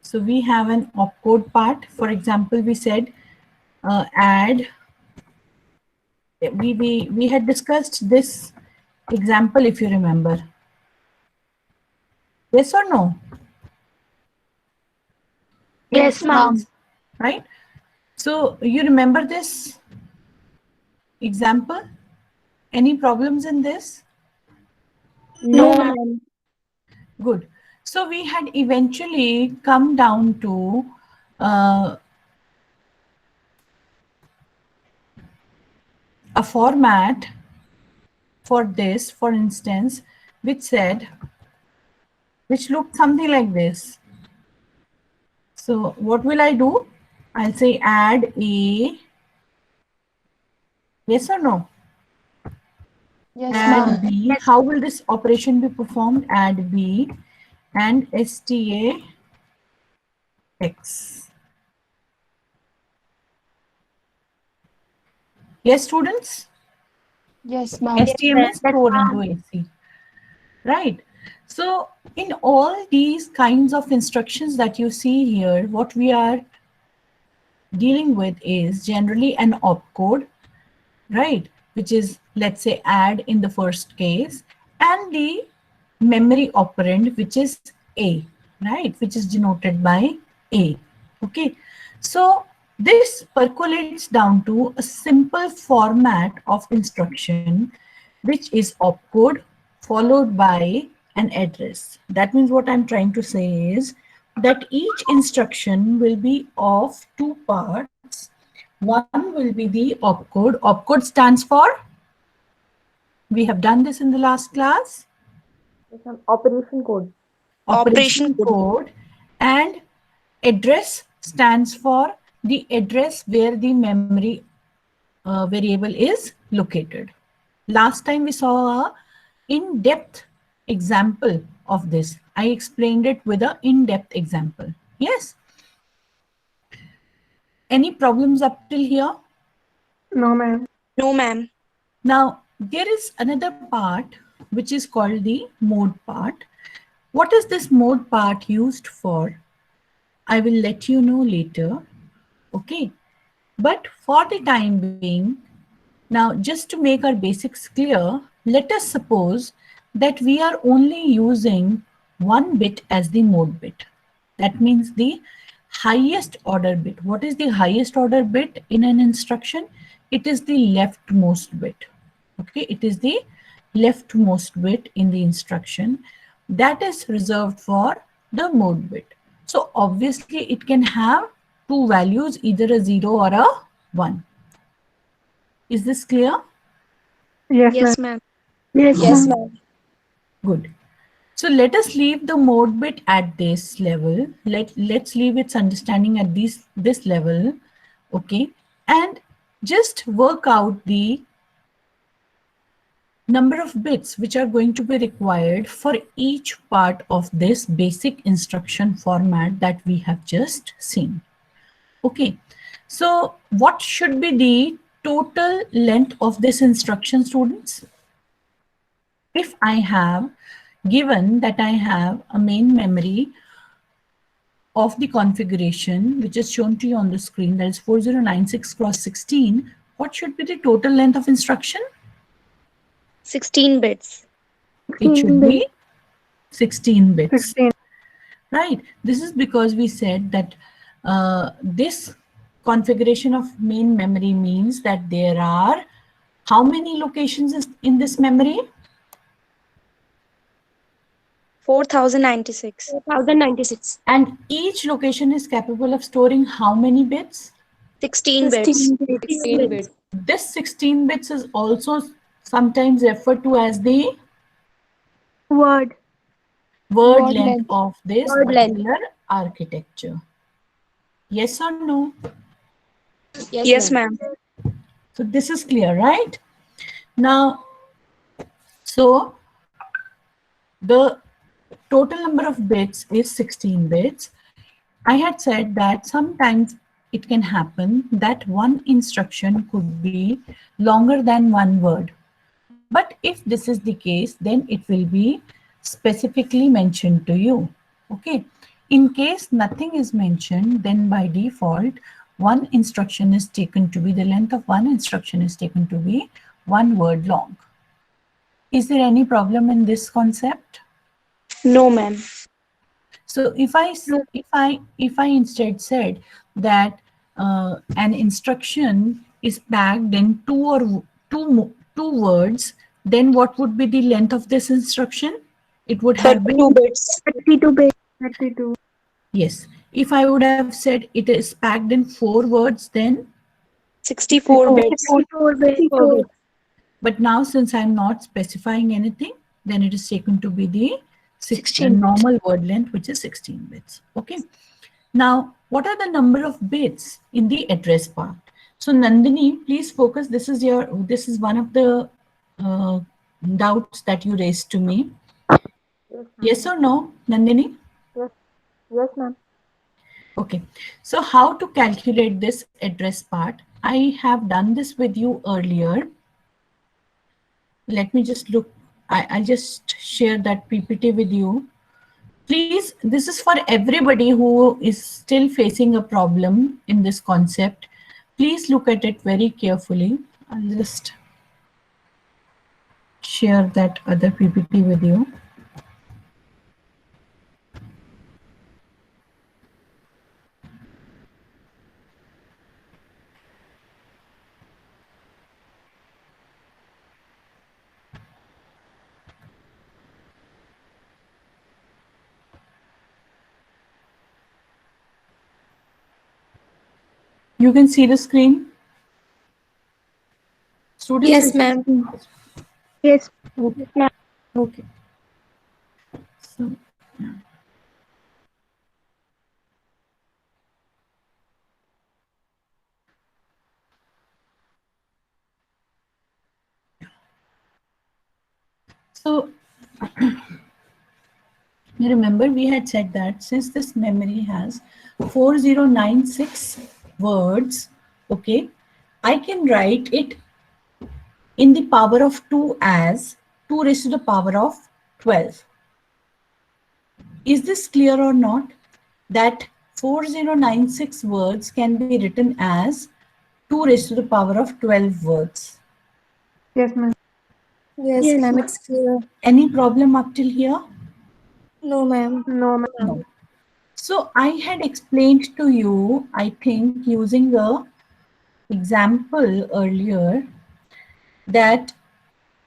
So we have an opcode part. For example, we said add. We had discussed this example, if you remember. Yes or no? Yes, ma'am. Right. So you remember this example? Any problems in this? No, ma'am. Good. So we had eventually come down to a format for this, for instance, which looked something like this. So what will I do? I'll say add a, yes or no? Yes, Add ma'am. B. How will this operation be performed? Add B and STA X. Yes, students? Yes, ma'am. STM is store into AC. Right. So in all these kinds of instructions that you see here, what we are dealing with is generally an opcode, right? Which is, let's say, add in the first case, and the memory operand, which is A, right? Which is denoted by A. Okay. So this percolates down to a simple format of instruction, which is opcode followed by an address. That means what I'm trying to say is that each instruction will be of two parts. One will be the opcode. Opcode stands for, we have done this in the last class, Operation code. operation code, and address stands for the address where the memory variable is located. Last time we saw a in-depth example of this. I explained it with an in-depth example. Yes. Any problems up till here? No, ma'am. No, ma'am. Now, there is another part which is called the mode part. What is this mode part used for? I will let you know later. Okay. But for the time being, now just to make our basics clear, let us suppose that we are only using one bit as the mode bit. That means the highest order bit. What is the highest order bit in an instruction? It is the leftmost bit. Okay, it is the leftmost bit in the instruction that is reserved for the mode bit. So obviously it can have two values, either a 0 or a 1. Is this clear? Yes, ma'am. Yes, ma'am. Good. So let us leave the mode bit at this level. Let's leave its understanding at this level. Okay. And just work out the number of bits which are going to be required for each part of this basic instruction format that we have just seen. Okay. So what should be the total length of this instruction, students? If I have given that I have a main memory of the configuration, which is shown to you on the screen, that is 4096 cross 16, what should be the total length of instruction? 16 bits. It should be 16 bits. Right. This is because we said that this configuration of main memory means that there are how many locations in this memory? 4096. 1096. And each location is capable of storing how many bits? 16 bits. 16 bits. This 16 bits is also sometimes referred to as the Word word length length. of this Word length. particular architecture. Yes or no? Yes, ma'am. So this is clear, right? Now, so the total number of bits is 16 bits. I had said that sometimes it can happen that one instruction could be longer than one word. But if this is the case, then it will be specifically mentioned to you. Okay. In case nothing is mentioned, then by default, one instruction is taken to be, the length of one instruction is taken to be 1 word long. Is there any problem in this concept? No, ma'am. So if I instead said that an instruction is packed in two words, then what would be the length of this instruction? It would have been 32 bits. 32 bits. 32. yes. If I would have said it is packed in 4 words, then 64 bits. 64 bits. 64 bits. but now since I'm not specifying anything, then it is taken to be the 16 normal word length, which is 16 bits. Okay. Now, what are the number of bits in the address part? So Nandini, please focus. This is one of the doubts that you raised to me. Yes or no, Nandini? Yes, ma'am. Okay. So how to calculate this address part? I have done this with you earlier. Let me just look. I'll just share that PPT with you. Please, this is for everybody who is still facing a problem in this concept. Please look at it very carefully. I'll just share that other PPT with you. You can see the screen? Students, Yes, ma'am. Yes. Okay. Okay. So, so you remember we had said that since this memory has 4096 words, okay, I can write it in the power of 2 as 2 raised to the power of 12. Is this clear or not? That 4096 words can be written as 2 raised to the power of 12 words. Yes, ma'am. Yes, ma'am. It's clear. Any problem up till here? No, ma'am. No, ma'am. No. So I had explained to you, I think, using a example earlier, that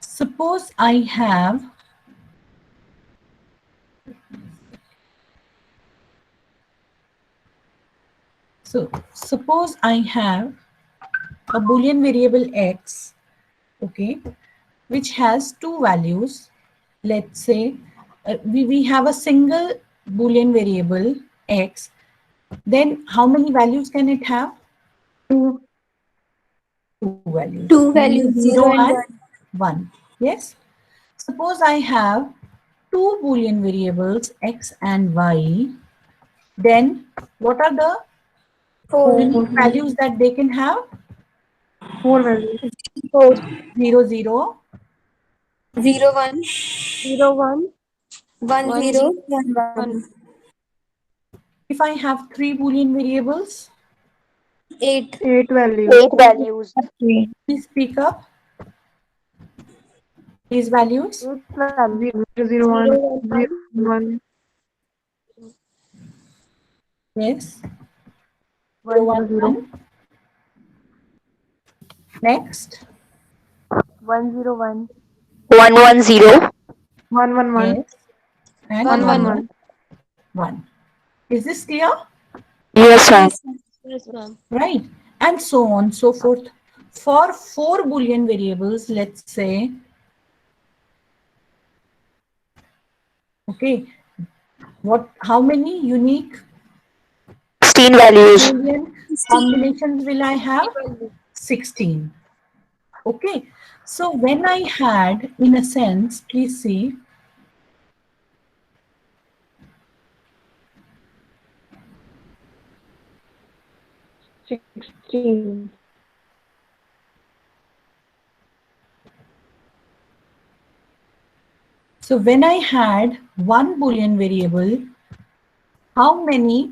suppose I have suppose I have a Boolean variable x, okay, which has two values. Let's say we have a single Boolean variable x. Then how many values can it have? Two. Two values. Two values, 0 and 1. 1. Yes. Suppose I have two Boolean variables x and y. Then what are the 4. unique values that they can have? 4 values. 4. 0, 0. 0, 1. 0, 1. 1, 0. 1, 1. If I have three Boolean variables, 8. 8 values. 8 values. please speak up. These values. 8 values. 0, 0, 1. 0, 1. Yes. 1, 1, 0, 0. 1. Next. 1, 0, 1. 1, 1, 0. 1, 1, 1. Yes. And 1, 1, 1, 1, 1. Is this clear? Yes, ma'am. Yes, ma'am. Right. And so on, so forth. For four Boolean variables, let's say, okay, how many unique 16 values. Boolean combinations will I have? 16. Okay. So when I had, in a sense, please see, So when I had one Boolean variable, how many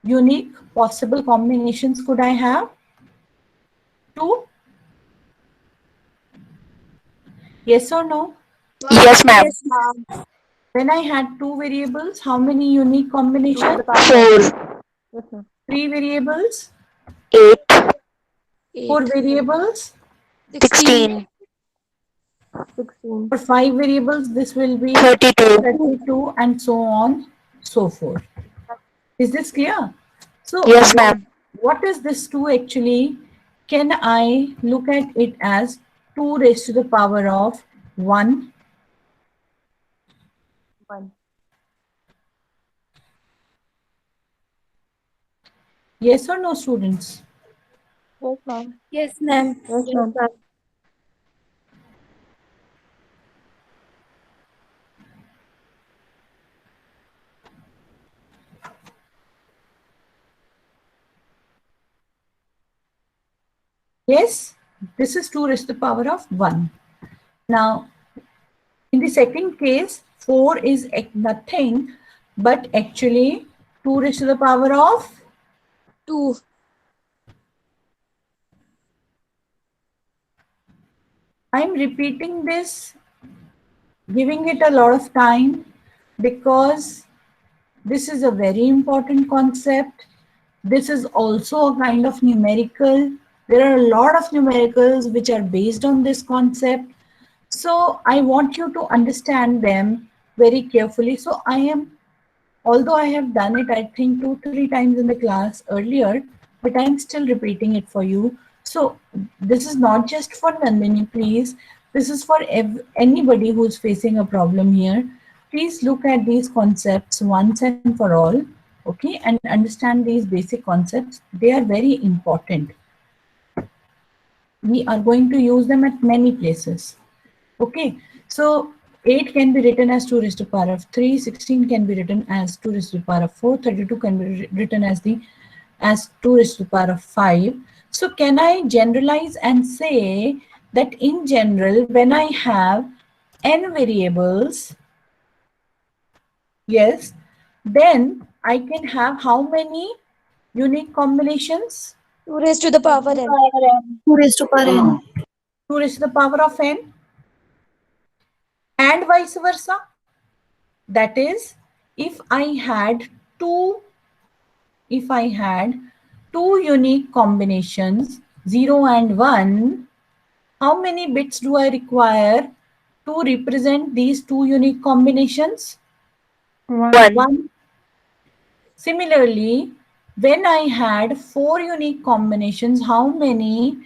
unique possible combinations could I have? 2? Yes or no? Yes, ma'am. Yes, ma'am. When I had 2 variables, how many unique combinations? 4, Yes, ma'am. 3 variables? 8, 4 variables? 16, 16. For 5 variables, this will be 32. 32 and so on, so forth. Is this clear? So Yes, ma'am. what is this 2 actually? Can I look at it as 2 raised to the power of 1? 1. Yes or no, students? Yes, ma'am. Yes, ma'am. Yes, ma'am. Yes, this is 2 raised to the power of 1. Now, in the second case, 4 is nothing but actually 2 raised to the power of 2. I'm repeating this, giving it a lot of time because this is a very important concept. This is also a kind of numerical. There are a lot of numericals which are based on this concept. So I want you to understand them very carefully. So although I have done it, I think 2-3 times in the class earlier, but I'm still repeating it for you. So this is not just for Nandini, please. This is for anybody who's facing a problem here. Please look at these concepts once and for all, okay, and understand these basic concepts. They are very important. We are going to use them at many places. Okay, so 8 can be written as 2 raised to the power of 3, 16 can be written as 2 raised to the power of 4, 32 can be written as 2 raised to the power of 5. So can I generalize and say that in general, when I have n variables, yes, then I can have how many unique combinations? 2 raised to the power n. 2 raised to power n. 2 raised to the power of n and vice versa. That is, if I had two unique combinations, 0 and 1, how many bits do I require to represent these 2 unique combinations? 1. 1. Similarly, when I had 4 unique combinations, how many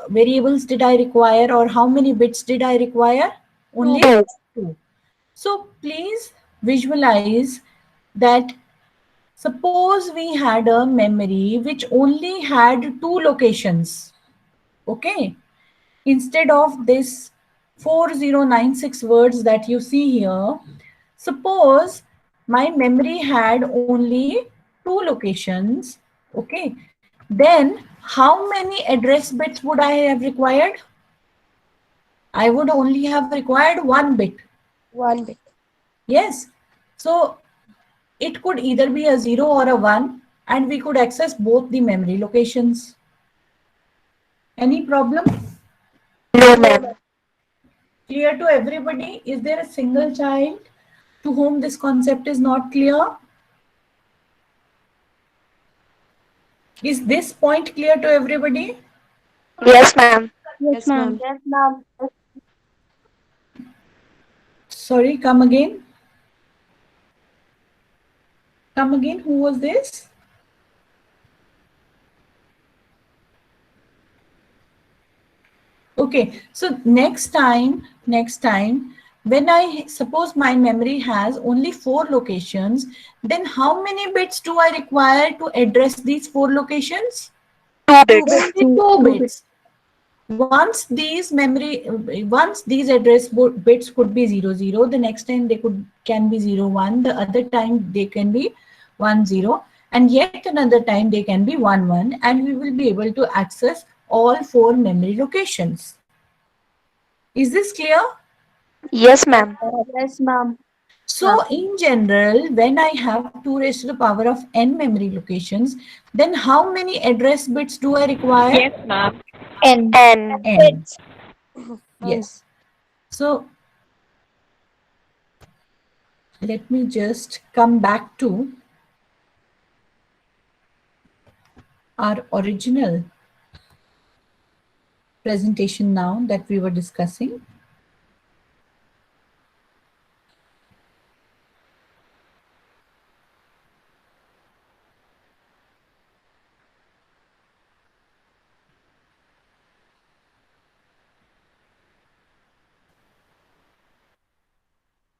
variables did I require, or how many bits did I require? Only 2. 2. So please visualize that. Suppose we had a memory which only had 2 locations. Okay. Instead of this 4096 words that you see here, suppose my memory had only 2 locations. Okay. Then how many address bits would I have required? I would only have required 1 bit. 1 bit. Yes. So it could either be a 0 or a 1, and we could access both the memory locations. Any problem? No, ma'am. Clear to everybody? Is there a single child to whom this concept is not clear? Is this point clear to everybody? Yes, ma'am. Yes, ma'am. Yes, ma'am. Sorry, come again. Come again. Who was this? Okay, so next time, when I suppose my memory has only 4 locations, then how many bits do I require to address these 4 locations? 2 bits. Only 2 bits. Once these address bits could be 00, the next time they can be 01, the other time they can be 10, and yet another time they can be 11, and we will be able to access all 4 memory locations. Is this clear? Yes, ma'am. Yes, ma'am. So in general, when I have 2 raised to the power of n memory locations, then how many address bits do I require? Yes, ma'am. N. N. N. Yes. So let me just come back to our original presentation now that we were discussing.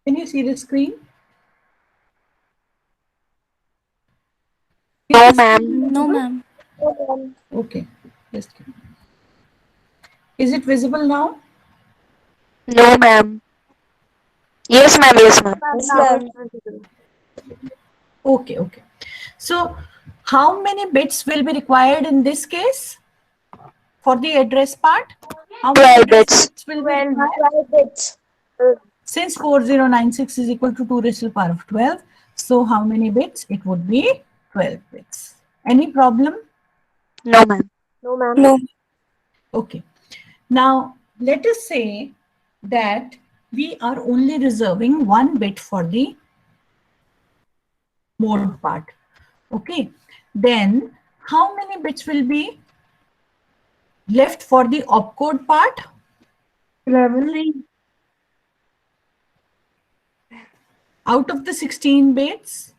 Can you see the screen? Is No, the screen ma'am. No, visible? ma'am. Okay. Just give me. Is it visible now? No, ma'am. Yes, ma'am. Yes, ma'am. Yes, ma'am. Okay, okay. So how many bits will be required in this case for the address part? How many 12 address bits. bits will be required? 12 bits. Since 4096 is equal to 2 raised to the power of 12, so how many bits? It would be 12 bits. Any problem? No, ma'am. No, ma'am. No. Okay. Now, let us say that we are only reserving 1 bit for the mode part. Okay. Then, how many bits will be left for the opcode part? 11. Out of the 16 bits,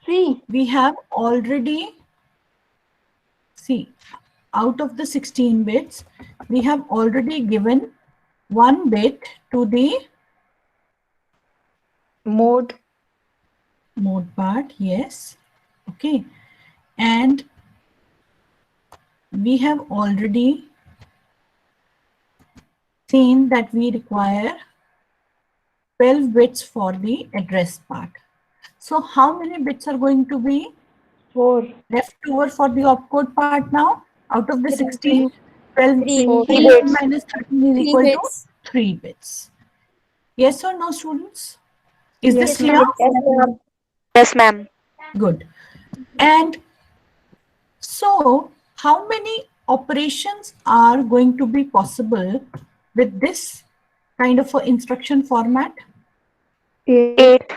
Three. we have already, see, out of the 16 bits, we have already given 1 bit to the Mode. mode part, yes. Okay. And we have already seen that we require 12 bits for the address part. So how many bits are going to be 4. left over for the opcode part now? Out of the 16, 12, Three. 3 bits. minus 13 is 3 equal to bits. 3 bits. Yes or no, students? Is this Yes, clear? ma'am. Yes, ma'am. Yes, ma'am. Good. And so, how many operations are going to be possible with this kind of a instruction format? 8. 8.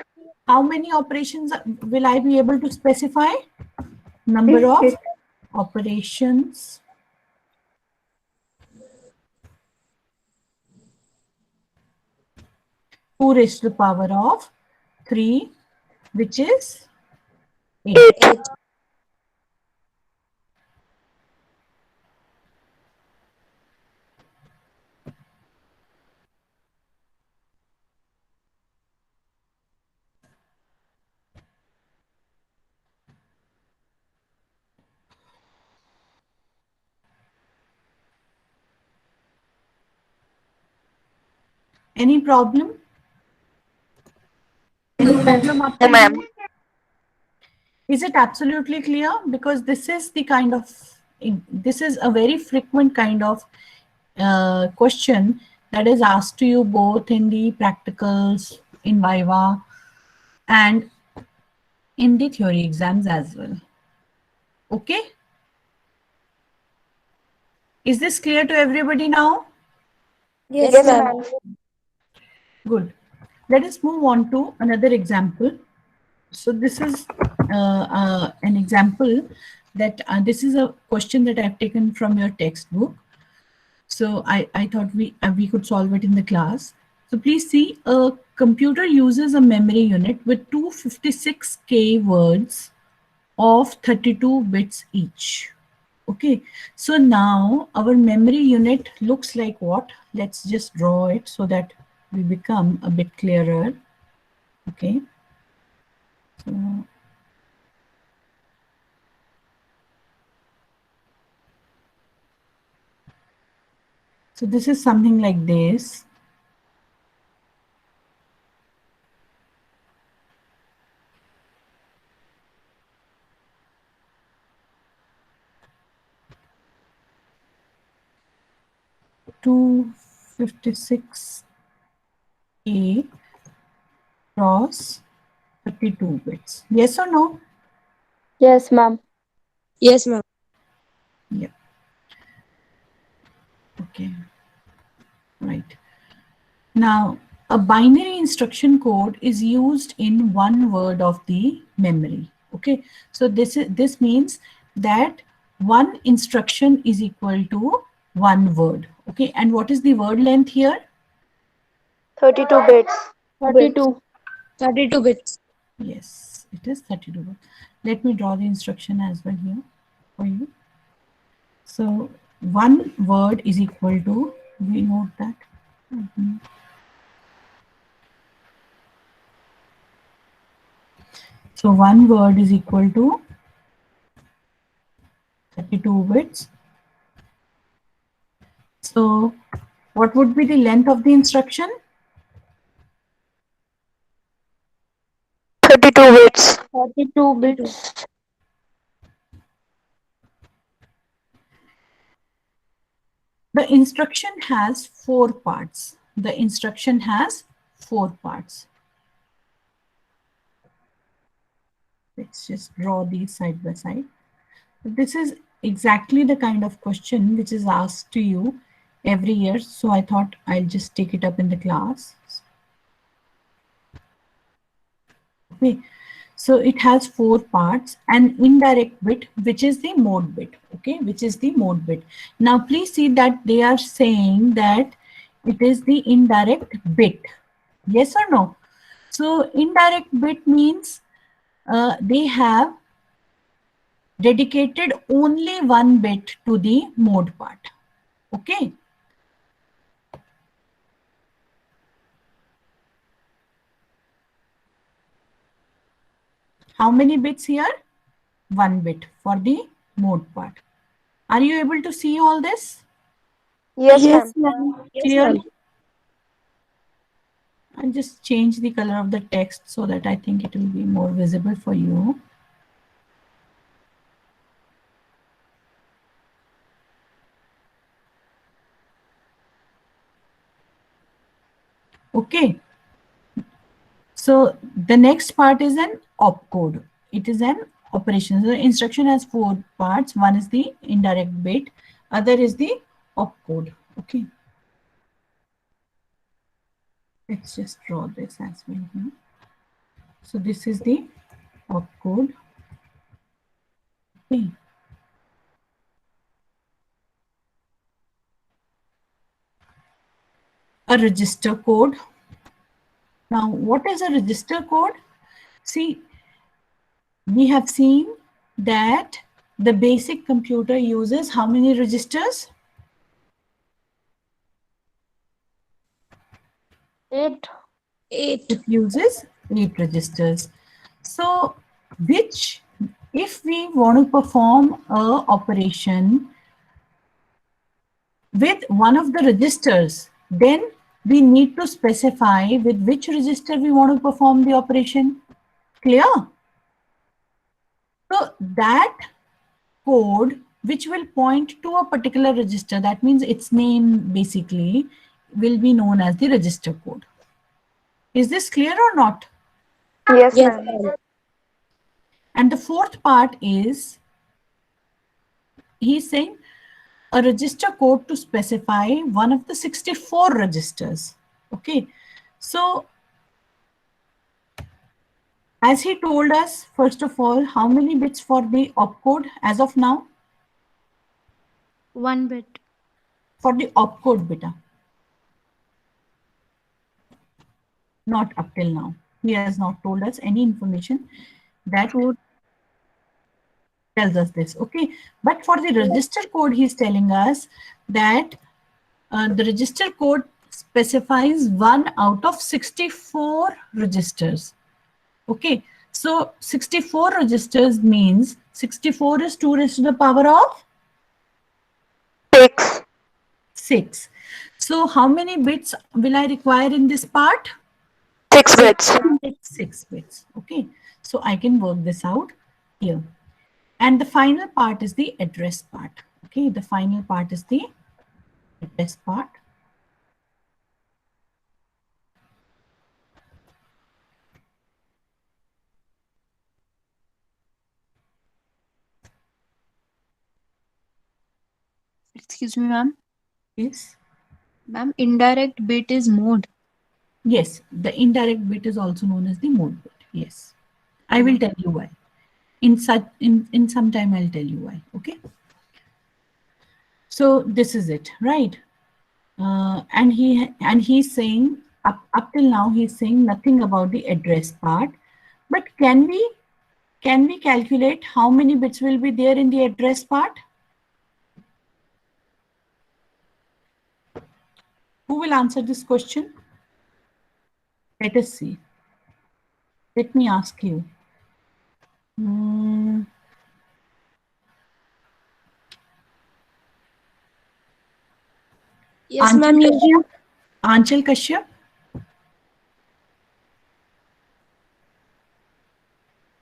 How many operations will I be able to specify? Number of 8. operations two raised to the power of 3, which is 8. 8. Any problem? Any problem up No, till ma'am. now? Is it absolutely clear? Because this is the kind of, this is a very frequent kind of question that is asked to you both in the practicals, in Viva, and in the theory exams as well. Okay? Is this clear to everybody now? Yes, Yes, ma'am. ma'am. Good. Let us move on to another example. So this is an example that this is a question that I've taken from your textbook. So I thought we could solve it in the class. So please see, a computer uses a memory unit with 256K words of 32 bits each. Okay, so now our memory unit looks like what? Let's just draw it so that we become a bit clearer. Okay, so this is something like this. Two 56A cross 32 bits. Yes or no? Yes, ma'am. Yes, ma'am. Yeah. Okay. Right. Now, a binary instruction code is used in one word of the memory. Okay. So this means that one instruction is equal to one word. Okay. And what is the word length here? 32 bits. 32. 32 bits. Yes, it is 32 bits. Let me draw the instruction as well here for you. So one word is equal to, we note that. So one word is equal to 32 bits. So what would be the length of the instruction? 32 bits. 32 bits. The instruction has 4 parts. The instruction has 4 parts. Let's just draw these side by side. This is exactly the kind of question which is asked to you every year. So I thought I'll just take it up in the class. Okay. So it has 4 parts: an indirect bit, which is the mode bit. Okay, which is the mode bit. Now please see that they are saying that it is the indirect bit. Yes or no? So indirect bit means they have dedicated only one bit to the mode part. Okay. How many bits here? 1 bit for the mode part. Are you able to see all this Yes, ma'am. ma'am. clearly? I'll just change the color of the text so that I think it will be more visible for you. Okay. So the next part is an opcode. It is an operation. So the instruction has 4 parts. One is the indirect bit, other is the opcode. Okay. Let's just draw this as well here. So this is the opcode. Okay. A register code. Now, what is a register code? See, we have seen that the basic computer uses how many registers? 8. 8. It uses 8 registers. So, if we want to perform a operation with one of the registers, then we need to specify with which register we want to perform the operation. Clear? So that code which will point to a particular register, that means its name basically will be known as the register code. Is this clear or not? Yes, Yes, ma'am. ma'am. And the fourth part is, he's saying a register code to specify one of the 64 registers. Okay, so as he told us, first of all, how many bits for the opcode as of now? 1 bit. For the opcode beta. Not up till now. He has not told us any information that tells us this. Okay, but for the register code, he's telling us that the register code specifies 1 out of 64 registers. Okay, so 64 registers means 64 is 2 raised to the power of 6. 6. So how many bits will I require in this part? 6 bits. 6 bits. Okay, so I can work this out here. And the final part is the address part. Okay, the final part is the address part. Excuse me, ma'am. Yes. Ma'am, indirect bit is mode. Yes, the indirect bit is also known as the mode bit. Yes. I will tell you why. In some time I'll tell you why. Okay. So this is it, right? And he's saying up till now he's saying nothing about the address part. But can we calculate how many bits will be there in the address part? Who will answer this question? Let us see. Let me ask you. Hmm. Yes, ma'am. Using Anchal Kashyap.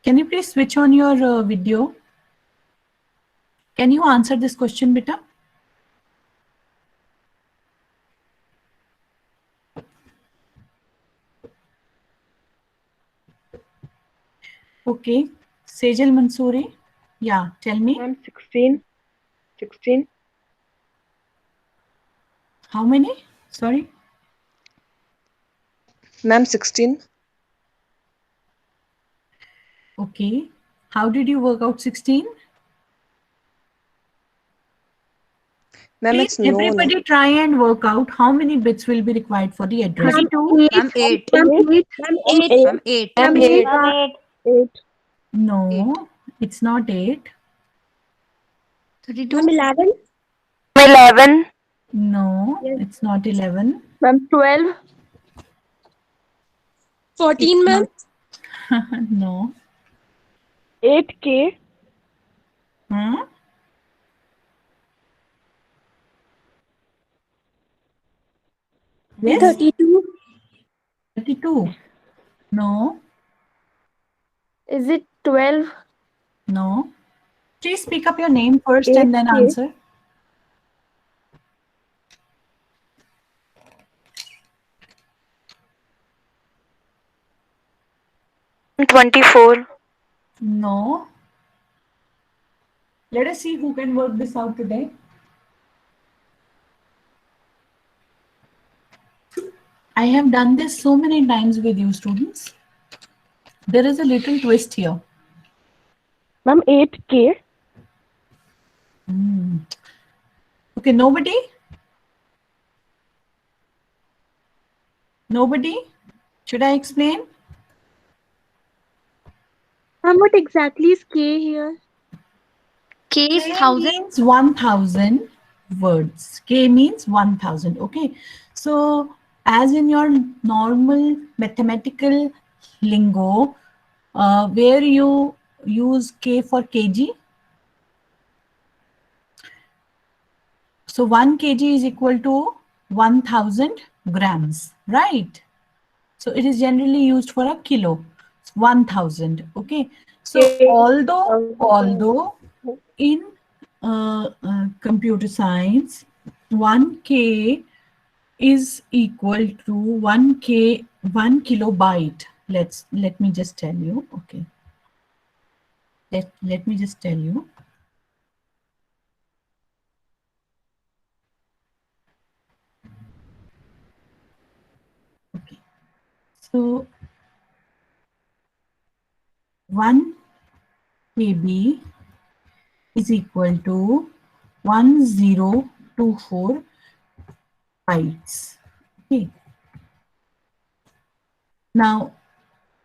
Can you please switch on your video? Can you answer this question, beta? Okay. Sejal Mansoori. Yeah, tell me. Ma'am, 16. 16. How many? Sorry. Ma'am, 16. Okay. How did you work out 16? Ma'am, Please, it's known. everybody try and work out how many bits will be required for the address. 32. Ma'am, 8. ma'am, 8. Ma'am, 8. Ma'am, Ma'am, 8. 8. No, it's not 8. 32. Ma'am, 11. 11. No, Yes. it's not 11. Ma'am, 12. 14, ma'am. No. 8K. Huh? Yes? 32. 32. No. Is it 12? No. Please speak up your name first and then 8K. answer. Ma'am, 24. No. Let us see who can work this out today. I have done this so many times with you students. There is a little twist here. Ma'am, 8K. Okay, nobody? Nobody? Should I explain? Ma'am, what exactly is K here? K is K 1000. means 1000 words. K means 1000. Okay. So, as in your normal mathematical lingo, where you use K for kg. So, 1 kg is equal to 1000 grams, right? So, it is generally used for a kilo. 1000. Okay. So, although in computer science, 1K is equal to 1 kilobyte. Let me just tell you. Okay. Let me just tell you. Okay. So 1 KB is equal to 1024 bytes. Okay. Now,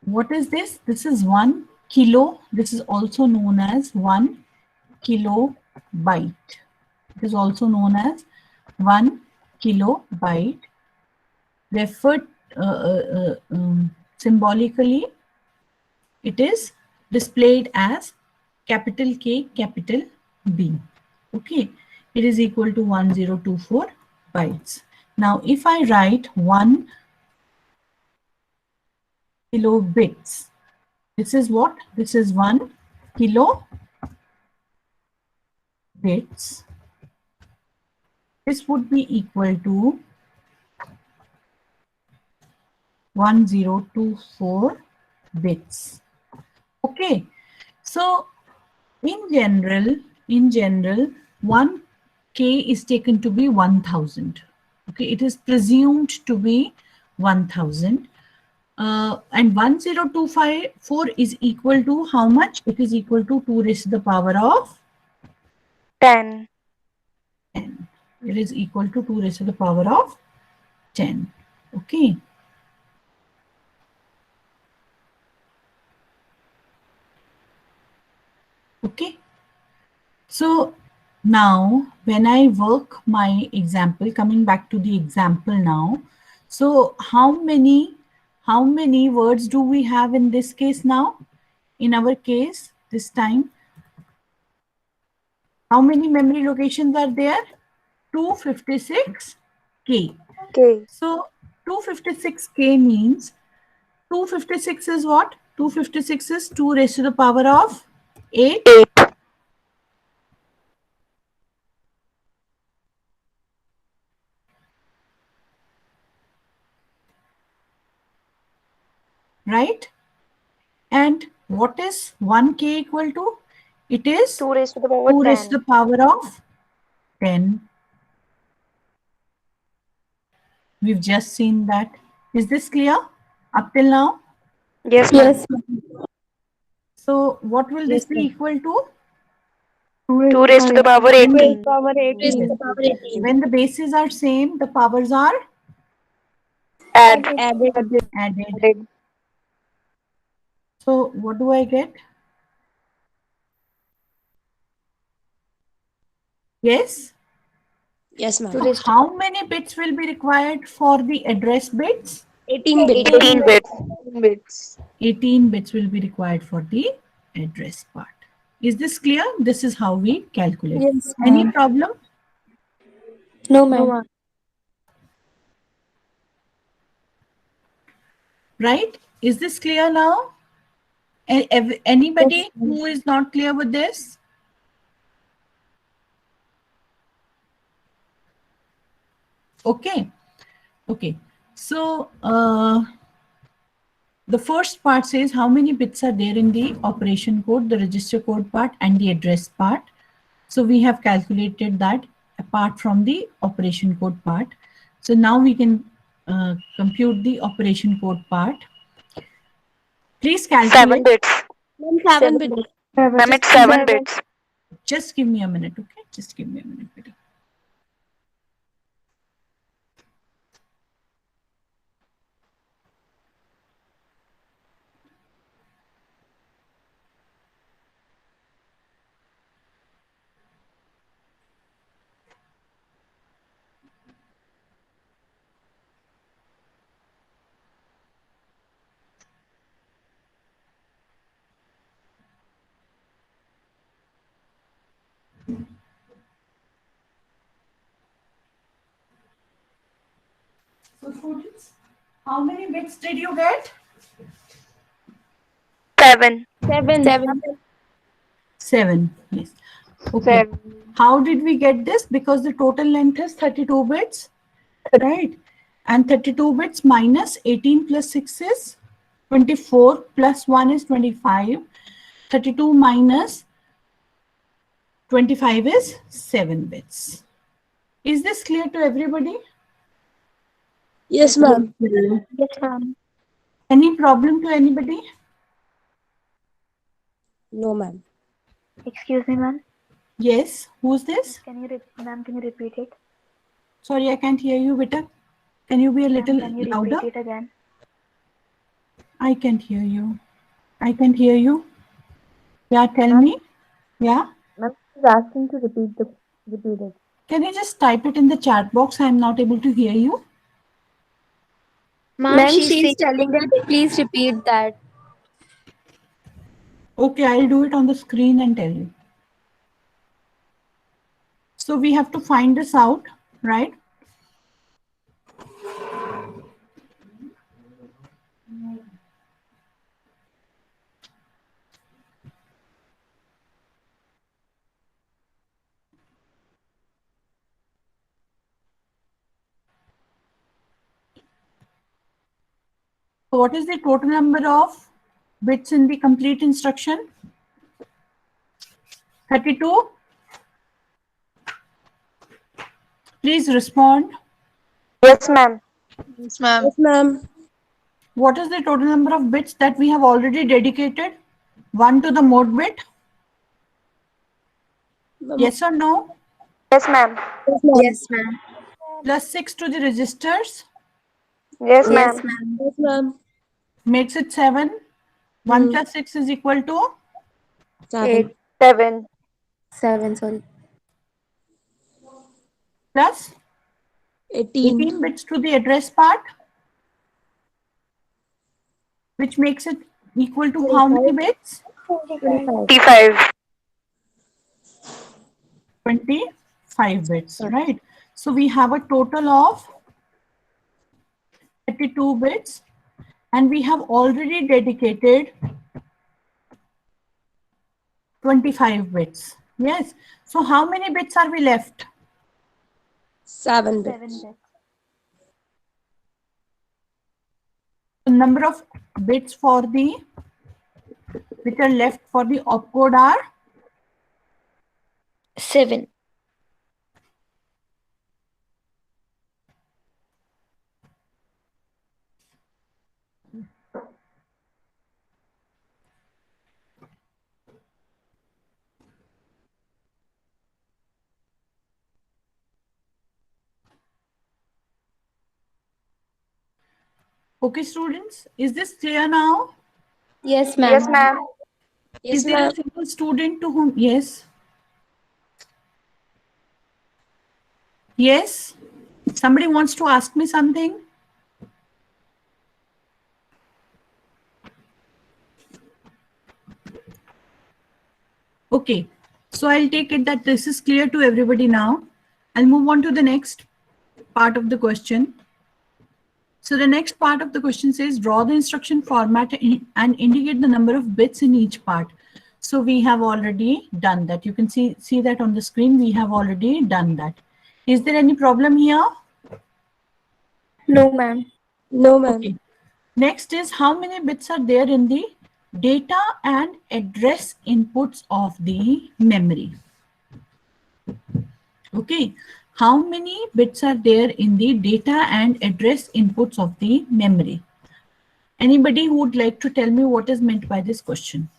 what is this? This is 1 kilo. This is also known as 1 kilobyte. It is also known as 1 kilobyte. Referred symbolically, it is displayed as capital K, capital B. Okay, it is equal to 1024 bytes. Now, if I write 1 kilobits, this is what? This is 1 kilo bits. This would be equal to 1024 bits. Okay, so in general, 1 K is taken to be 1000. Okay, it is presumed to be 1000. And 10254 is equal to how much? It is equal to 2 raised to the power of 10. 10. It is equal to 2 raised to the power of 10. Okay. Okay. So now when I work my example, coming back to the example now. So how many words do we have in this case now? In our case, this time, how many memory locations are there? 256K. Okay. So 256K means 256 is what? 256 is 2 raised to the power of 8. 8. Right? And what is 1K equal to? It is 2 raised to the power 2 raised to 10. the power of 10. We've just seen that. Is this clear up till now? Yes, ma'am. Yes. So what will this Yes, be ma'am. equal to? 2 raised to the power 18. Power Raised to 18. the power 18. When the bases are same, the powers are Add. Added. added. Added. So what do I get? Yes? Yes, ma'am. So how many bits will be required for the address bits? 18 bit. 18 bits. 18 bits will be required for the address part. Is this clear? This is how we calculate. Yes, Any ma'am. problem? No, ma'am. Right? Is this clear now? Anybody who is not clear with this? Okay. Okay. So the first part says how many bits are there in the operation code, the register code part and the address part. So we have calculated that apart from the operation code part. So now we can compute the operation code part. Please 7 calculate. bits. Ma'am, 7 bit. Ma'am, it's 7 bits. Just give me a minute, okay? Just give me a minute, Betty. So students, how many bits did you get? 7. 7. 7. Yes. Okay. 7. How did we get this? Because the total length is 32 bits, right? And 32 bits minus 18 plus 6 is 24 plus 1 is 25. 32 minus 25 is 7 bits. Is this clear to everybody? Yes, ma'am. Yes, ma'am. Any problem to anybody? No, ma'am. Excuse me, ma'am. Yes. Who's this? Can you repeat it? Sorry, I can't hear you, Vita. Can you be a little Can you louder? repeat it again? I can't hear you. I can't hear you. Yeah, tell me. Yeah. Ma'am, she's asking to repeat it. Can you just type it in the chat box? I'm not able to hear you. Ma'am, she's telling that please repeat that. Okay, I'll do it on the screen and tell you. So we have to find this out, right? So what is the total number of bits in the complete instruction? 32. Please respond. Yes, ma'am. Yes, ma'am. Yes, ma'am. What is the total number of bits that we have already dedicated? 1 to the mode bit? Yes or no? Yes, ma'am. Yes, ma'am. Yes, ma'am. Plus 6 to the registers Yes, Yes, ma'am. ma'am. Yes, ma'am. makes it 7. 1 Hmm. plus 6 is equal to 7. 7. 7, sorry. plus 18. 18 bits to the address part, which makes it equal to how many bits? 25. 25. 25 bits, right? So we have a total of 32 bits, and we have already dedicated 25 bits. Yes. So how many bits are we left? 7 7 bits. bits. The number of bits for the which are left for the opcode are 7. okay, students. Is this clear now? Yes, ma'am. Yes, ma'am. Yes, Is there ma'am. a single student to whom? Yes. Yes. Somebody wants to ask me something? Okay. So I'll take it that this is clear to everybody now. I'll move on to the next part of the question. So the next part of the question says draw the instruction format and indicate the number of bits in each part. So we have already done that. You can see that on the screen. We have already done that. Is there any problem here? No, ma'am. No, ma'am. Okay. Next is how many bits are there in the data and address inputs of the memory. Okay. How many bits are there in the data and address inputs of the memory? Anybody who would like to tell me what is meant by this question?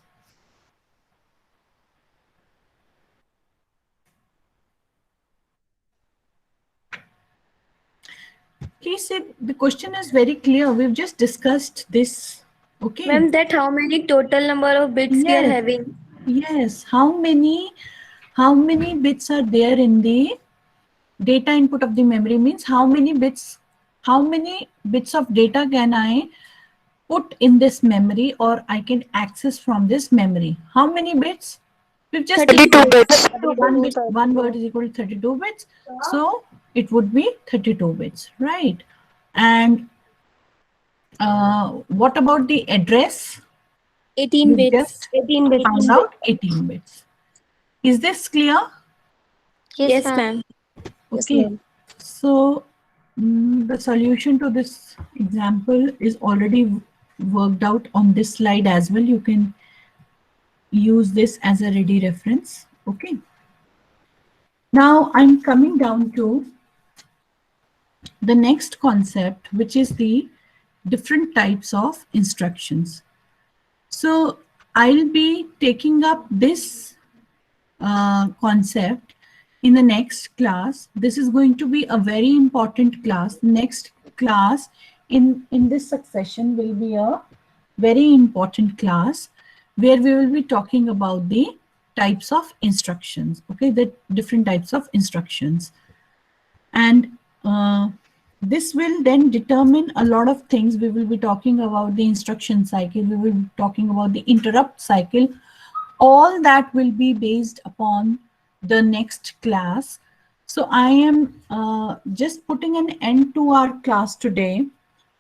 Please say the question is very clear. We've just discussed this. Okay. Ma'am, that how many total number of bits we are Yes. having? Yes. How many bits are there in the data input of the memory? Means how many bits of data can I put in this memory or I can access from this memory? How many bits? We've just 32 bits. one word is equal to 32 bits. So it would be 32 bits, right? And what about the address? 18 We bits. just 18 bits. found out 18 bits. Is this clear? Yes, ma'am. Yes, Okay. ma'am. So the solution to this example is already worked out on this slide as well. You can use this as a ready reference. Okay. Now I'm coming down to the next concept, which is the different types of instructions. So I'll be taking up this concept in the next class. This is going to be a very important class. Next class in this succession will be a very important class where we will be talking about the types of instructions. Okay, the different types of instructions. And this will then determine a lot of things. We will be talking about the instruction cycle. We will be talking about the interrupt cycle. All that will be based upon the next class. So I am just putting an end to our class today.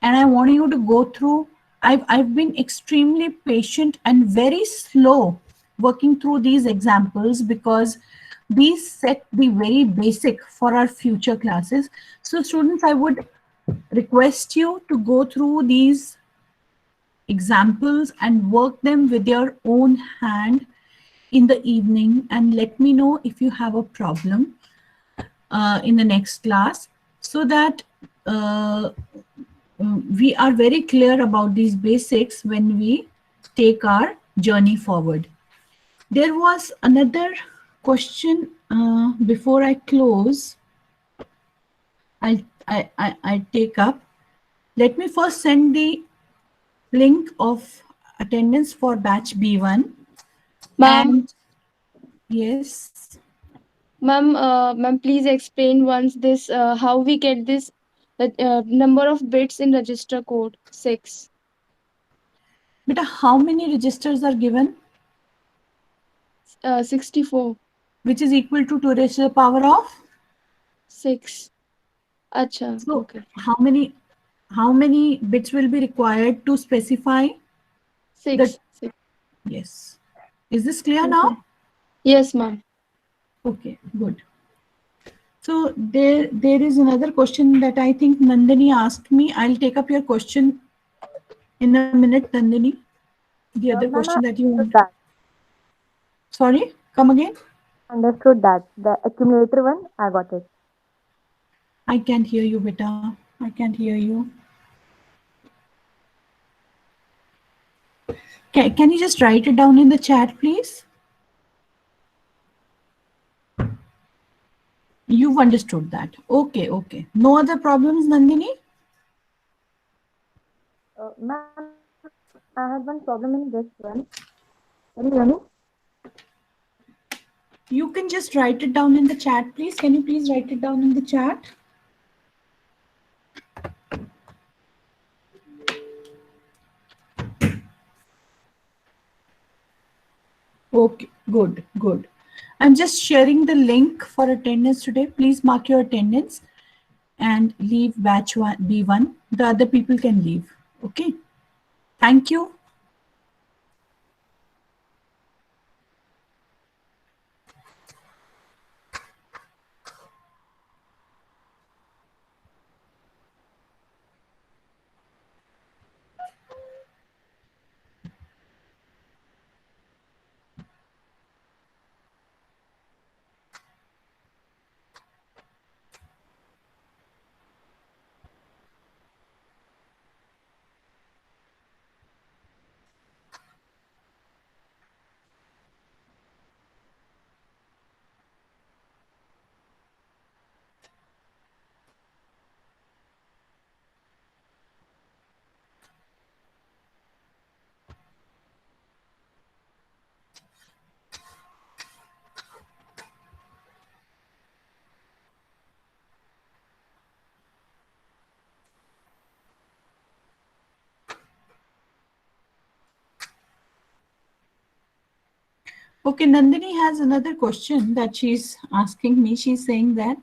And I want you to go through. I've been extremely patient and very slow working through these examples because these set the very basic for our future classes. So students, I would request you to go through these examples and work them with your own hand in the evening and let me know if you have a problem. in the next class, so that we are very clear about these basics when we take our journey forward. There was another question before I close. I take up. Let me first send the link of attendance for batch B1. Ma'am, And yes, ma'am, please explain once this how we get this number of bits in register code 6. but how many registers are given, 64. which is equal to 2 raised to the power of? 6. Acha, So okay. how many bits will be required to specify 6. the? Yes. Is this clear now? Yes, ma'am. Okay, good. So there is another question that I think Nandini asked me. I'll take up your question in a minute, Nandini. The other Ma'am, question that you understood want. that. Sorry, come again. Understood that. The accumulator one, I got it. I can't hear you, beta. I can't hear you. Can you just write it down in the chat, please? You've understood that. Okay, okay. No other problems, Nandini? Ma'am, I had one problem in this one. Can you hear me? You can just write it down in the chat, please. Can you please write it down in the chat? Okay, good, good. I'm just sharing the link for attendance today. Please mark your attendance and leave batch B1. The other people can leave. Okay. Thank you. Okay, Nandini has another question that she's asking me. She's saying that,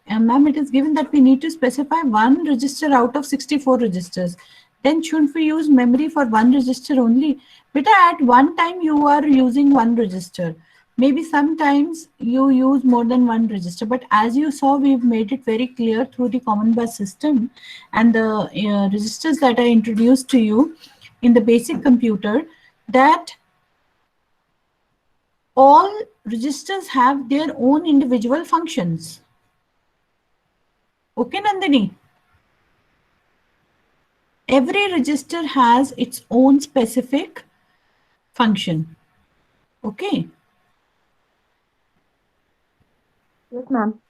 ma'am, it is given that we need to specify one register out of 64 registers. Then shouldn't we use memory for one register only? Beta, at one time you are using one register. Maybe sometimes you use more than one register, but as you saw, we've made it very clear through the common bus system and the registers that I introduced to you in the basic computer, that all registers have their own individual functions. Okay, Nandini? Every register has its own specific function. Okay? Yes, ma'am.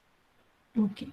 Okay.